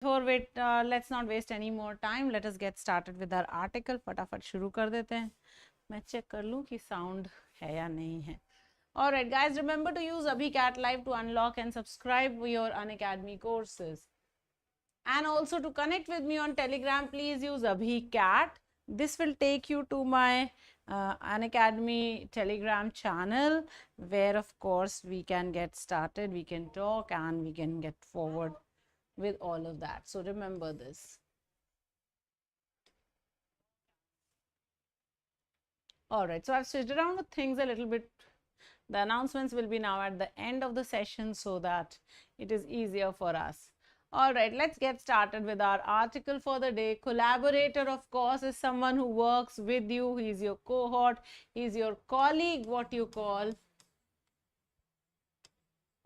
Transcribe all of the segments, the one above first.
Let's not waste any more time. Let us get started with our article. फटाफट शुरू कर देते हैं. मैं चेक कर लूँ कि sound है या नहीं है. Alright guys, remember to use Abhi CAT Live to unlock and subscribe your Unacademy courses. And also to connect with me on Telegram, please use Abhi CAT. This will take you to my Unacademy Telegram channel, where of course we can get started, we can talk and we can get forward with all of that. So remember this. All right, so I've switched around the things a little bit. The announcements will be now at the end of the session so that it is easier for us. All right, let's get started with our article for the day. Collaborator, of course, is someone who works with you. He's your cohort, he's your colleague, what you call.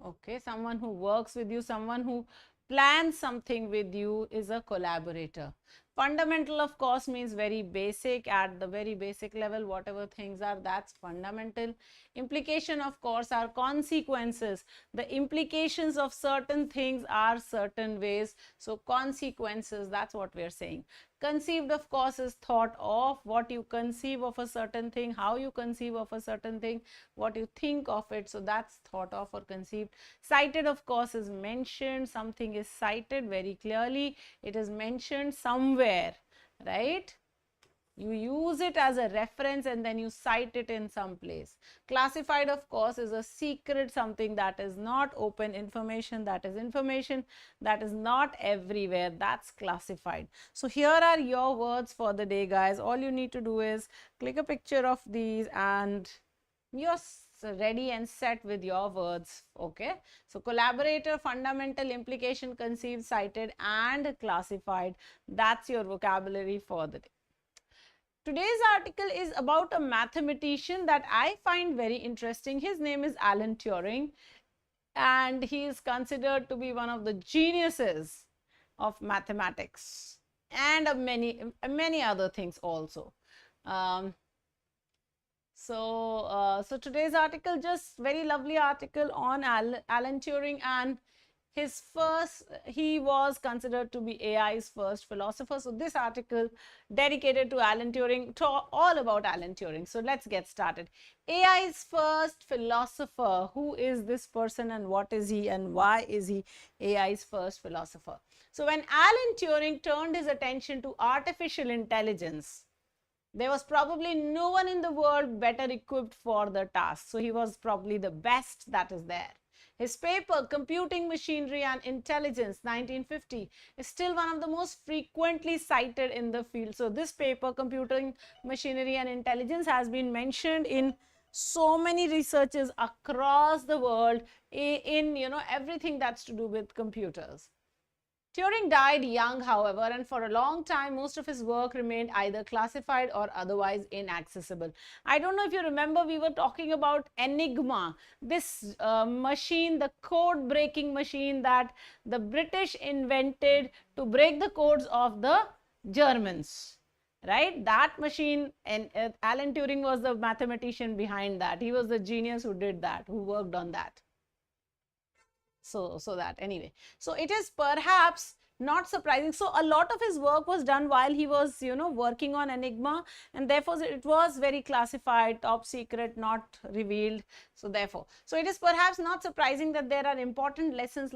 Okay, someone who works with you, someone who plans something with you is a collaborator. Fundamental, of course, means very basic. At the very basic level, whatever things are, that's fundamental. Implication, of course, are consequences. The implications of certain things are certain ways. So consequences, that's what we're saying. Conceived, of course, is thought of. What you conceive of a certain thing, how you conceive of a certain thing, what you think of it. So that's thought of or conceived. Cited, of course, is mentioned. Something is cited very clearly. It is mentioned somewhere, right? You use it as a reference and then you cite it in some place. Classified, of course, is a secret, something that is not open information, that is information that is not everywhere. That's classified. So here are your words for the day, guys. All you need to do is click a picture of these and you're ready and set with your words. Okay, so collaborator, fundamental, implication, conceived, cited and classified. That's your vocabulary for the day. Today's article is about a mathematician that I find very interesting. His name is Alan Turing and he is considered to be one of the geniuses of mathematics and of many other things also. So today's article, just very lovely article on Alan Turing, and he was considered to be AI's first philosopher. So this article dedicated to Alan Turing, all about Alan Turing. So let's get started. AI's first philosopher. Who is this person and what is he and why is he AI's first philosopher? So when Alan Turing turned his attention to artificial intelligence, there was probably no one in the world better equipped for the task. So he was probably the best that is there. His paper, Computing Machinery and Intelligence, 1950, is still one of the most frequently cited in the field. So this paper, Computing Machinery and Intelligence, has been mentioned in so many researches across the world in everything that's to do with computers. Turing died young, however, and for a long time, most of his work remained either classified or otherwise inaccessible. I don't know if you remember, we were talking about Enigma, this machine, the code-breaking machine that the British invented to break the codes of the Germans. Right? That machine, and Alan Turing was the mathematician behind that. He was the genius who did that, who worked on that. So that anyway, so it is perhaps not surprising. So a lot of his work was done while he was working on Enigma, and therefore it was very classified, top secret, not revealed. So therefore, so it is perhaps not surprising that there are important lessons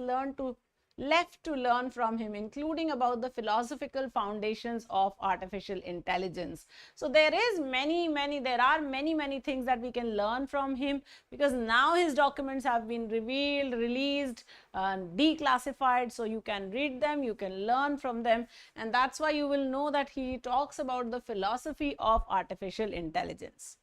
left to learn from him, including about the philosophical foundations of artificial intelligence. So there are many things that we can learn from him, because now his documents have been revealed, released, declassified, so you can read them, you can learn from them, and that's why you will know that he talks about the philosophy of artificial intelligence.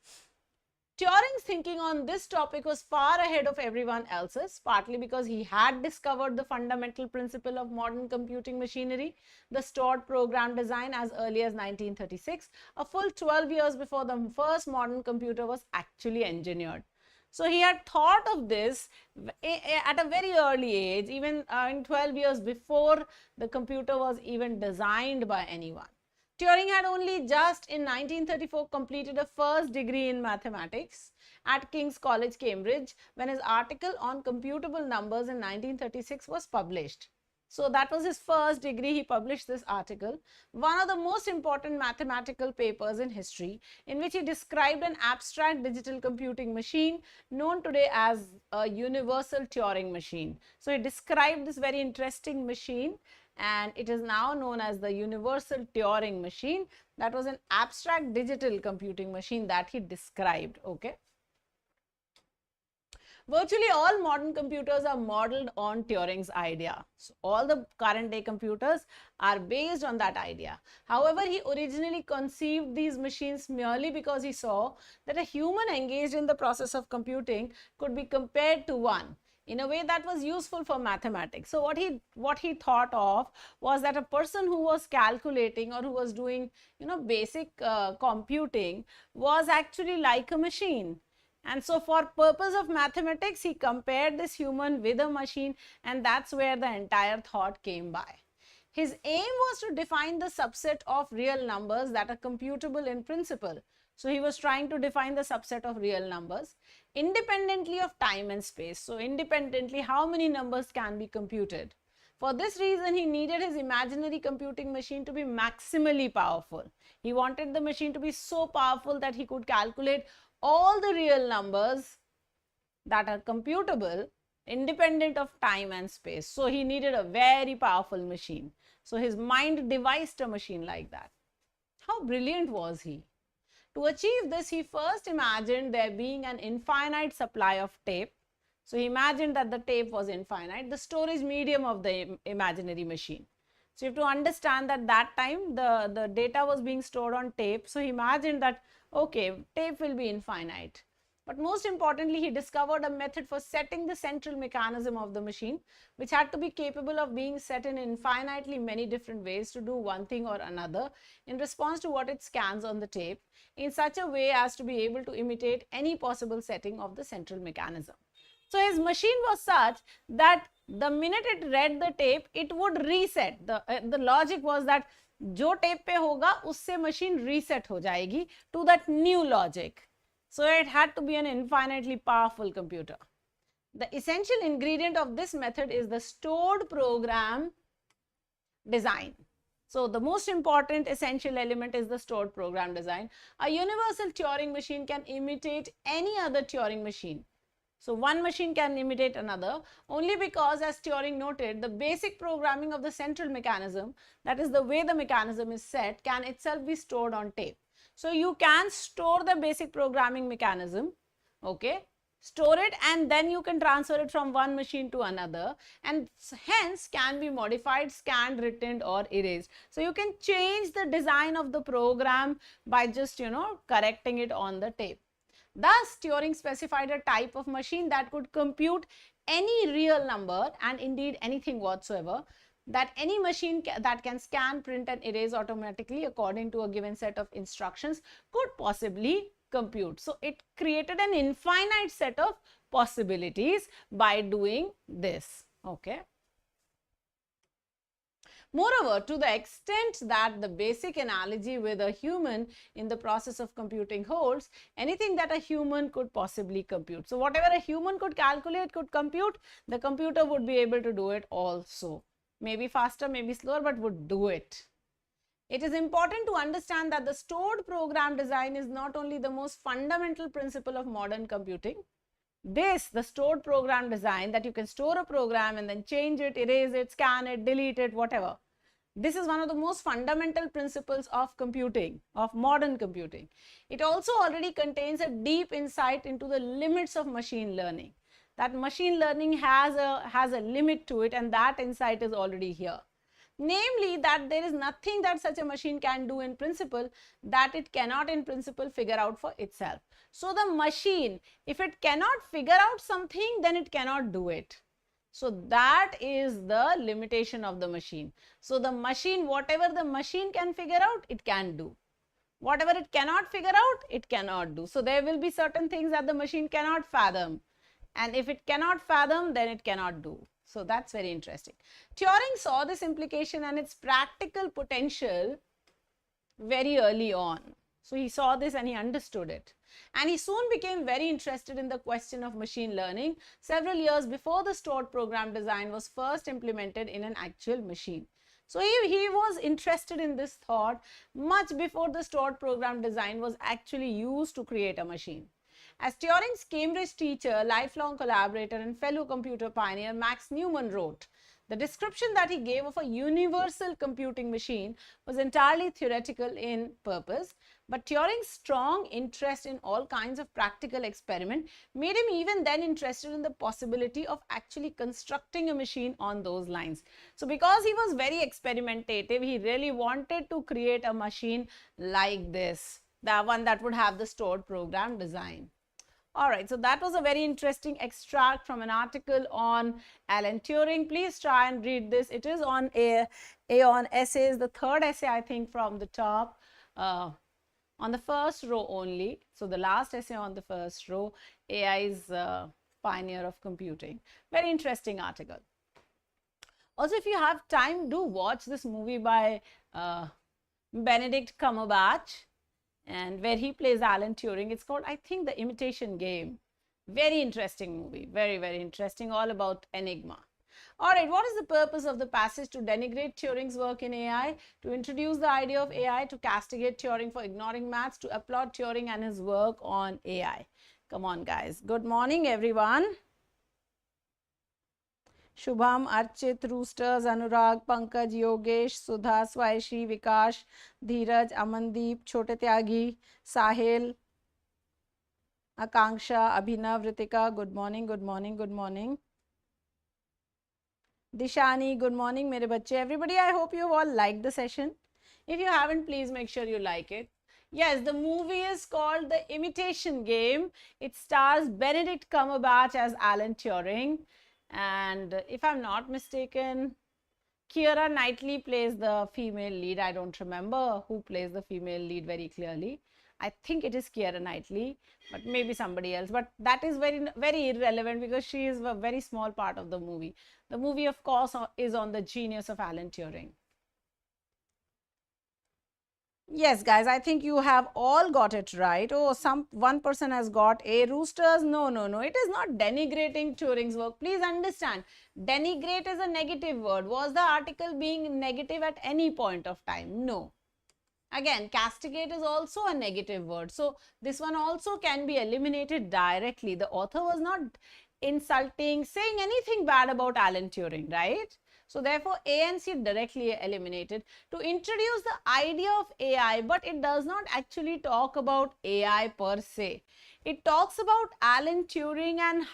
Turing's thinking on this topic was far ahead of everyone else's, partly because he had discovered the fundamental principle of modern computing machinery, the stored program design, as early as 1936, a full 12 years before the first modern computer was actually engineered. So he had thought of this at a very early age, even in 12 years before the computer was even designed by anyone. Turing had only just in 1934 completed a first degree in mathematics at King's College, Cambridge, when his article on computable numbers in 1936 was published. So that was his first degree. He published this article, one of the most important mathematical papers in history, in which he described an abstract digital computing machine known today as a universal Turing machine. So he described this very interesting machine, and it is now known as the universal Turing machine. That was an abstract digital computing machine that he described. Okay. Virtually all modern computers are modeled on Turing's idea. So all the current day computers are based on that idea. However, he originally conceived these machines merely because he saw that a human engaged in the process of computing could be compared to one in a way that was useful for mathematics. So what he thought of was that a person who was calculating or who was doing basic computing was actually like a machine. And so for purpose of mathematics, he compared this human with a machine, and that's where the entire thought came by. His aim was to define the subset of real numbers that are computable in principle. So he was trying to define the subset of real numbers independently of time and space. So independently, how many numbers can be computed? For this reason, he needed his imaginary computing machine to be maximally powerful. He wanted the machine to be so powerful that he could calculate all the real numbers that are computable independent of time and space. So he needed a very powerful machine. So his mind devised a machine like that. How brilliant was he? To achieve this, he first imagined there being an infinite supply of tape. So he imagined that the tape was infinite, the storage medium of the imaginary machine. So you have to understand that that time the data was being stored on tape. So he imagined that, okay, tape will be infinite. But most importantly, he discovered a method for setting the central mechanism of the machine, which had to be capable of being set in infinitely many different ways to do one thing or another in response to what it scans on the tape, in such a way as to be able to imitate any possible setting of the central mechanism. So his machine was such that the minute it read the tape, it would reset. The logic was that जो tape पे होगा उससे machine reset हो जाएगी to that new logic. So it had to be an infinitely powerful computer. The essential ingredient of this method is the stored program design. So the most important essential element is the stored program design. A universal Turing machine can imitate any other Turing machine. So one machine can imitate another only because, as Turing noted, the basic programming of the central mechanism, that is the way the mechanism is set, can itself be stored on tape. So you can store the basic programming mechanism, okay, store it, and then you can transfer it from one machine to another, and hence can be modified, scanned, written or erased. So you can change the design of the program by just correcting it on the tape. Thus, Turing specified a type of machine that could compute any real number, and indeed anything whatsoever, that any machine that can scan, print and erase automatically according to a given set of instructions could possibly compute. So it created an infinite set of possibilities by doing this. Okay. Moreover, to the extent that the basic analogy with a human in the process of computing holds, anything that a human could possibly compute. So whatever a human could calculate, could compute, the computer would be able to do it also. Maybe faster, maybe slower, but would do it. It is important to understand that the stored program design is not only the most fundamental principle of modern computing. The stored program design, that you can store a program and then change it, erase it, scan it, delete it, whatever. This is one of the most fundamental principles of computing, of modern computing. It also already contains a deep insight into the limits of machine learning. That machine learning has a limit to it, and that insight is already here. Namely, that there is nothing that such a machine can do in principle that it cannot in principle figure out for itself. So the machine, if it cannot figure out something, then it cannot do it. So that is the limitation of the machine. So the machine, whatever the machine can figure out, it can do. Whatever it cannot figure out, it cannot do. So there will be certain things that the machine cannot fathom. And if it cannot fathom, then it cannot do. So that's very interesting. Turing saw this implication and its practical potential very early on. So he saw this and he understood it. And he soon became very interested in the question of machine learning several years before the stored program design was first implemented in an actual machine. So he was interested in this thought much before the stored program design was actually used to create a machine. As Turing's Cambridge teacher, lifelong collaborator, and fellow computer pioneer Max Newman wrote, the description that he gave of a universal computing machine was entirely theoretical in purpose, but Turing's strong interest in all kinds of practical experiment made him even then interested in the possibility of actually constructing a machine on those lines. So because he was very experimentative, he really wanted to create a machine like this, the one that would have the stored program design. All right, so that was a very interesting extract from an article on Alan Turing. Please try and read this. It is on Aeon essays, the third essay, I think, from the top, on the first row only. So the last essay on the first row, AI's pioneer of computing. Very interesting article. Also, if you have time, do watch this movie by Benedict Cumberbatch, and where he plays Alan Turing. It's called, I think, The Imitation Game. Very interesting movie. Very, very interesting. All about Enigma. All right, what is the purpose of the passage? To denigrate Turing's work in AI, to introduce the idea of AI, to castigate Turing for ignoring maths, to applaud Turing and his work on AI. Come on, guys. Good morning, everyone. Shubham, Archit, Roosters, Anurag, Pankaj, Yogesh, Sudha, Swaishi, Vikash, Dheeraj, Amandeep, Chote Tyagi, Sahil, Akanksha, Abhinav, Ritika. Good morning, good morning, good morning. Dishani, good morning, mere bachche. Everybody, I hope you all liked the session. If you haven't, please make sure you like it. Yes, the movie is called The Imitation Game. It stars Benedict Cumberbatch as Alan Turing. And if I'm not mistaken, Keira Knightley plays the female lead. I don't remember who plays the female lead very clearly. I think it is Keira Knightley, but maybe somebody else. But that is very, very irrelevant because she is a very small part of the movie. The movie, of course, is on the genius of Alan Turing. Yes, guys, I think you have all got it right. Oh, one person has got A. Roosters. No. It is not denigrating Turing's work. Please understand, denigrate is a negative word. Was the article being negative at any point of time? No. Again, castigate is also a negative word. So this one also can be eliminated directly. The author was not insulting, saying anything bad about Alan Turing, right? So therefore, A and C directly eliminated. To introduce the idea of AI, but it does not actually talk about AI per se. It talks about Alan Turing and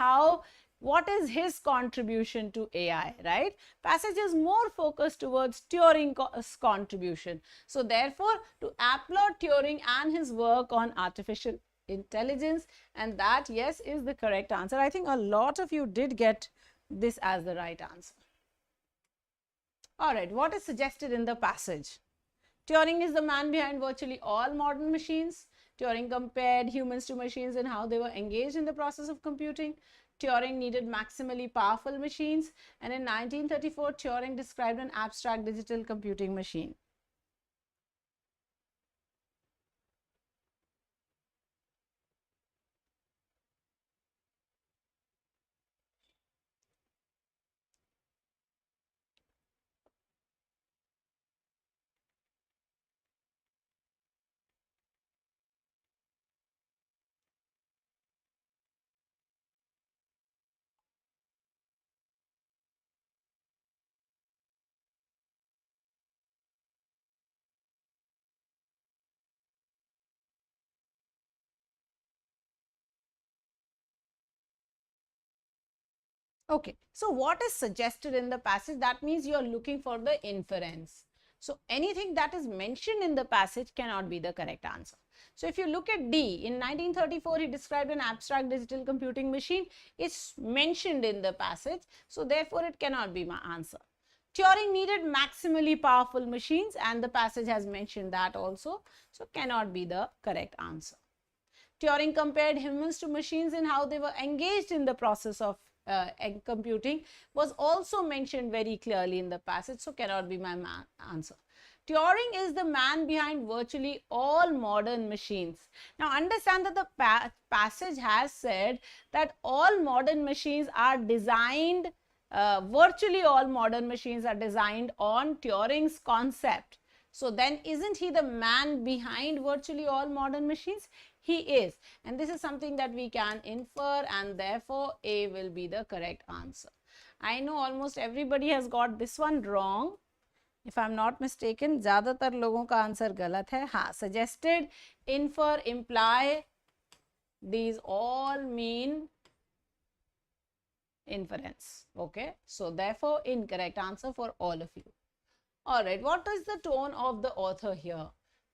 what is his contribution to AI, right? Passage is more focused towards Turing's contribution. So therefore, to applaud Turing and his work on artificial intelligence, and that, yes, is the correct answer. I think a lot of you did get this as the right answer. All right, what is suggested in the passage? Turing is the man behind virtually all modern machines. Turing compared humans to machines and how they were engaged in the process of computing. Turing needed maximally powerful machines. And in 1934, Turing described an abstract digital computing machine. Okay, so what is suggested in the passage? That means you are looking for the inference. So anything that is mentioned in the passage cannot be the correct answer. So if you look at D, in 1934, he described an abstract digital computing machine. It's mentioned in the passage. So therefore, it cannot be my answer. Turing needed maximally powerful machines, and the passage has mentioned that also. So cannot be the correct answer. Turing compared humans to machines in how they were engaged in the process of egg computing was also mentioned very clearly in the passage, so cannot be my answer. Turing is the man behind virtually all modern machines. Now understand that the passage has said that all modern machines are designed, virtually all modern machines are designed on Turing's concept. So then isn't he the man behind virtually all modern machines? He is. And this is something that we can infer, and therefore A will be the correct answer. I know almost everybody has got this one wrong. If I am not mistaken, ज़्यादातर लोगों का answer गलत है. हाँ, suggested, infer, imply, these all mean inference. Okay, so therefore incorrect answer for all of you. All right, what is the tone of the author here?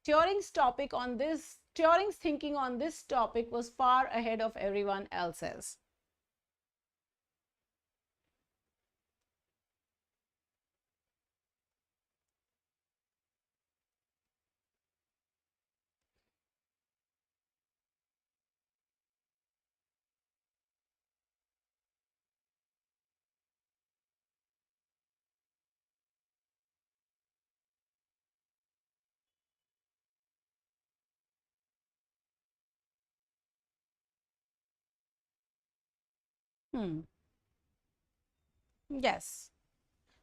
Turing's thinking on this topic was far ahead of everyone else's. Yes.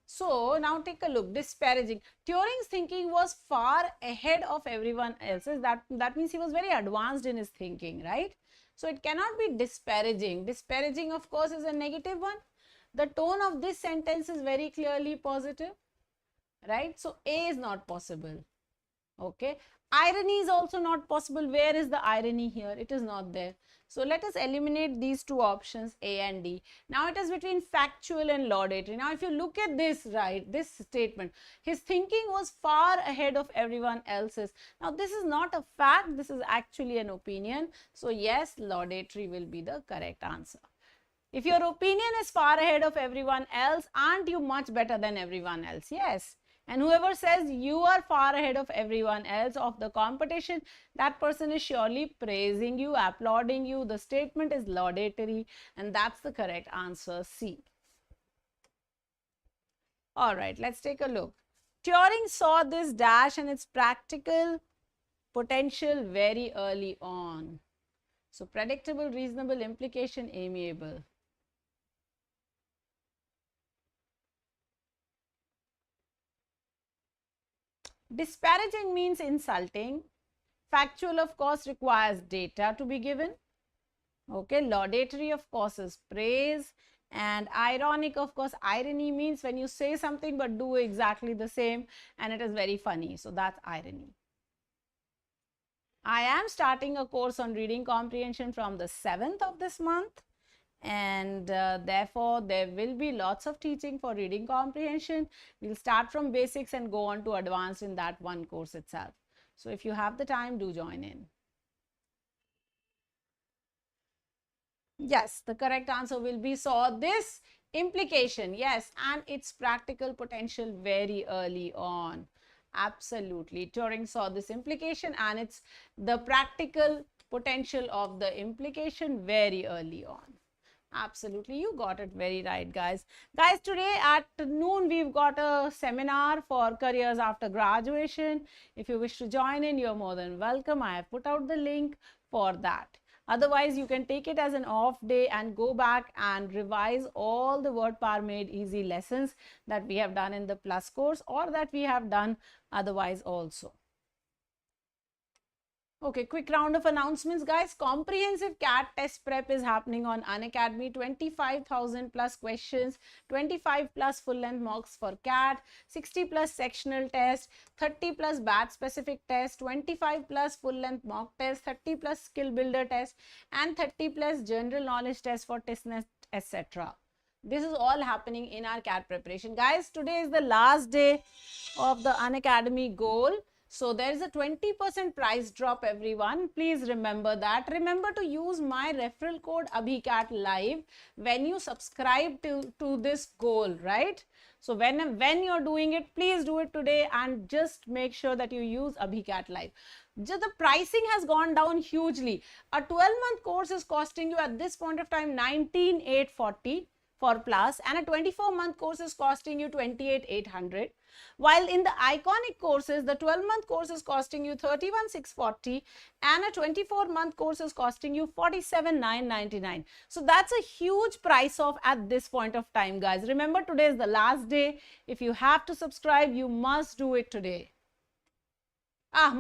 So now take a look. Disparaging. Turing's thinking was far ahead of everyone else's. That means he was very advanced in his thinking, right? So it cannot be disparaging. Disparaging, of course, is a negative one. The tone of this sentence is very clearly positive, right? So A is not possible. Okay. Irony is also not possible. Where is the irony here? It is not there. So let us eliminate these two options, A and D. Now it is between factual and laudatory. Now if you look at this, right, this statement, his thinking was far ahead of everyone else's. Now this is not a fact, this is actually an opinion. So yes, laudatory will be the correct answer. If your opinion is far ahead of everyone else, aren't you much better than everyone else? Yes. And whoever says you are far ahead of everyone else of the competition, that person is surely praising you, applauding you. The statement is laudatory, and that's the correct answer, C. All right, let's take a look. Turing saw this dash and its practical potential very early on. So predictable, reasonable, implication, amiable. Disparaging means insulting. Factual, of course, requires data to be given. Okay, laudatory, of course, is praise. And ironic, of course, irony means when you say something but do exactly the same and it is very funny. So that's irony. I am starting a course on reading comprehension from the 7th of this month. And therefore there will be lots of teaching for reading comprehension. We'll start from basics and go on to advanced in that one course itself. So if you have the time, do join in. Yes, the correct answer will be saw this implication, yes, and its practical potential very early on. Absolutely, Turing saw this implication and it's the practical potential of the implication very early on. Absolutely, you got it very right, guys. Guys, today at noon, we've got a seminar for careers after graduation. If you wish to join in, you're more than welcome. I have put out the link for that. Otherwise, you can take it as an off day and go back and revise all the Word Power Made Easy lessons that we have done in the Plus course or that we have done otherwise also. Okay, quick round of announcements, guys. Comprehensive CAT test prep is happening on Unacademy. 25,000 plus questions, 25 plus full-length mocks for CAT, 60 plus sectional test, 30 plus batch-specific test, 25 plus full-length mock test, 30 plus skill builder test, and 30 plus general knowledge test for testnet, etc. This is all happening in our CAT preparation. Guys, today is the last day of the Unacademy goal. So there is a 20% price drop, everyone. Please remember that. Remember to use my referral code AbhiCat-Live when you subscribe to this goal, right? So when you're doing it, please do it today and just make sure that you use AbhiCat-Live. Just the pricing has gone down hugely. A 12-month course is costing you at this point of time 19,840. for plus, and a 24-month course is costing you 28,800. While in the iconic courses, the 12-month course is costing you 31,640 and a 24-month course is costing you 47,999. So that's a huge price off at this point of time, guys. Remember, today is the last day. If you have to subscribe, you must do it today.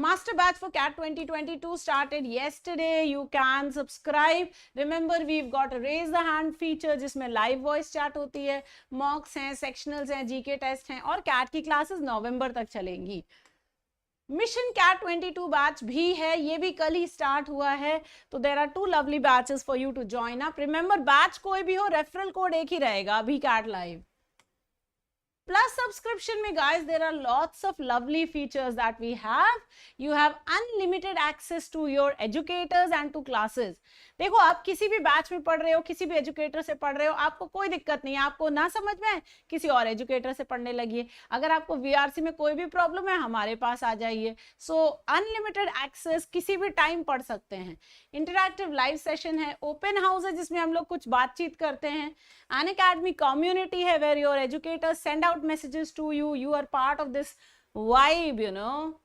Master batch for CAT 2022 started yesterday. You can subscribe. Remember, we've got a raise the hand feature जिसमें live voice chat होती है, mocks हैं, sectionals हैं, GK test हैं और CAT की classes नवंबर तक चलेंगी. मिशन CAT 22 बैच भी है, ये भी कल ही स्टार्ट हुआ है. तो there are 2 lovely batches for you to join up. Remember, batch कोई भी हो, रेफरल कोड एक ही रहेगा अभी CAT लाइव. Plus subscription में guys, there are lots of lovely features that we have. You have unlimited access to your educators and to classes. देखो, आप किसी भी बैच में पढ़ रहे हो, किसी भी एजुकेटर से पढ़ रहे हो, आपको कोई दिक्कत नहीं है. आपको ना समझ में किसी और एजुकेटर से पढ़ने लगिए. अगर आपको वीआरसी में कोई भी प्रॉब्लम है, हमारे पास आ जाइए. सो अनलिमिटेड एक्सेस, किसी भी टाइम पढ़ सकते हैं. इंटरैक्टिव लाइव सेशन है, ओपन हाउस है जिसमें हम लोग कुछ बातचीत करते हैं. Unacademy community है where your educators send out messages to you. You are part of this vibe, you know.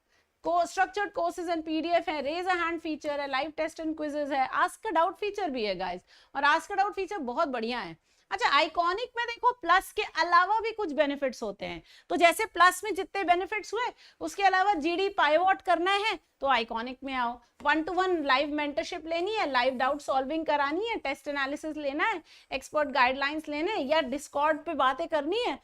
Structured courses and PDF है, raise a hand feature है, live test and quizzes है, ask a doubt feature भी है guys. और ask a doubt feature बहुत बढ़िया है. अच्छा, आइकॉनिक में देखो, प्लस के अलावा भी कुछ बेनिफिट्स होते हैं. तो जैसे प्लस में जितने बेनिफिट्स हुए, उसके अलावा जीडी पाइवॉट करना है तो आइकॉनिक में आओ. 1-to-1 लाइव मेंटरशिप लेनी है, लाइव डाउट सॉल्विंग करानी है, टेस्ट एनालिसिस लेना है, एक्सपर्ट गाइडलाइंस लेने हैं या डिस्कॉर्ड पे बातें करनी है,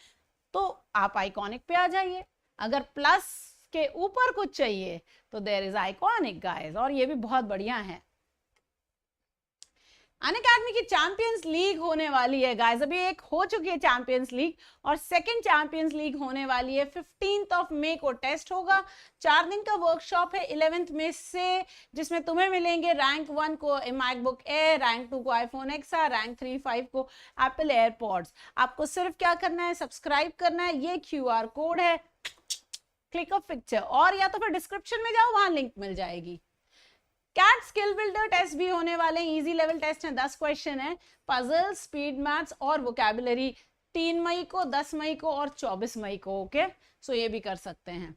तो आप आइकॉनिक पे आ जाइए. अगर प्लस के ऊपर कुछ चाहिए तो देयर इज आइकॉनिक गाइस, और ये भी बहुत बढ़िया है. अनअकैडमी की चैंपियंस लीग होने वाली है गाइस. अभी एक हो चुकी है चैंपियंस लीग और सेकंड चैंपियंस लीग होने वाली है. 15 मई को टेस्ट होगा. 4 दिन का वर्कशॉप है 11 मई से, जिसमें तुम्हें मिलेंगे रैंक 1 को मैकबुक एयर, रैंक 2 को आईफोन एक्सा, रैंक 3-5 को एप्पल एयरपॉड्स. आपको सिर्फ क्या करना है, सब्सक्राइब करना है. ये QR कोड है, क्लिक ऑफ पिक्चर, और या तो फिर डिस्क्रिप्शन में जाओ, वहां लिंक मिल जाएगी. कैट स्किल बिल्डर टेस्ट भी होने वाले हैं. इजी लेवल टेस्ट है, 10 क्वेश्चन है. पजल, स्पीड मैथ्स और वोकैबुलरी 3 मई को, 10 मई को और 24 मई को. ओके, सो ये भी कर सकते हैं.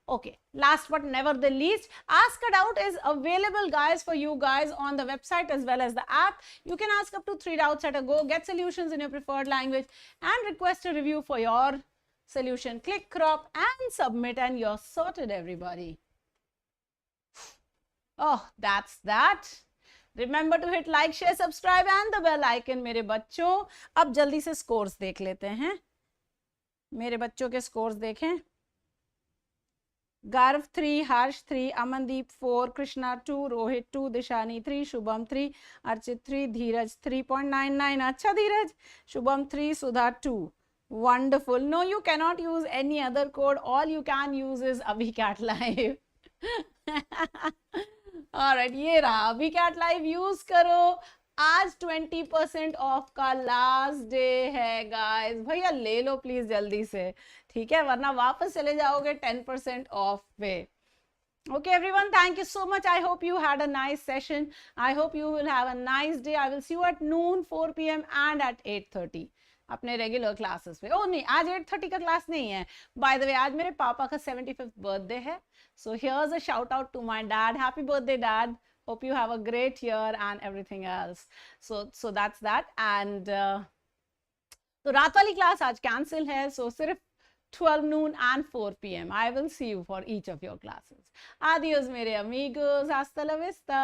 Okay, last but never the least, Ask a Doubt is available guys for you guys on the website as well as the app. You can ask up to 3 doubts at a go, get solutions in your preferred language and request a review for your solution. Click, crop and submit and you're sorted everybody. Oh, that's that. Remember to hit like, share, subscribe and the bell icon मेरे बच्चों. अब जल्दी से scores देख लेते हैं. मेरे बच्चों के scores देखें. Garv 3, Harsh 3, Amandeep 4, Krishna 2, Rohit 2, Dishani 3, Shubham 3, Archit 3, Dheeraj 3.99. अच्छा धीरज. Shubham 3, Sudha 2. Wonderful. No, you cannot use any other code. All you can use is AbhiCat Live. Alright, ये रहा. AbhiCat Live यूज करो. आज 20% of का last day है guys. भैया ले लो please जल्दी से, ठीक है, वरना वापस चले जाओगे 10% ऑफ पे. Okay everyone, thank you so much. I hope you had a nice session. I hope you will have a nice day. I will see you at noon, 4 PM and at 8:30 अपने regular classes पे. ओह नहीं, आज 8:30 का class नहीं है. By the way, आज मेरे पापा का 75th बर्थडे है. So here's a shout out to my dad. Happy birthday dad. Hope you have a great year and everything else. So that's that. And तो रात वाली क्लास आज कैंसिल है. So सिर्फ 12 noon and 4 PM. I will see you for each of your classes. Adios मेरे amigos. Hasta la vista.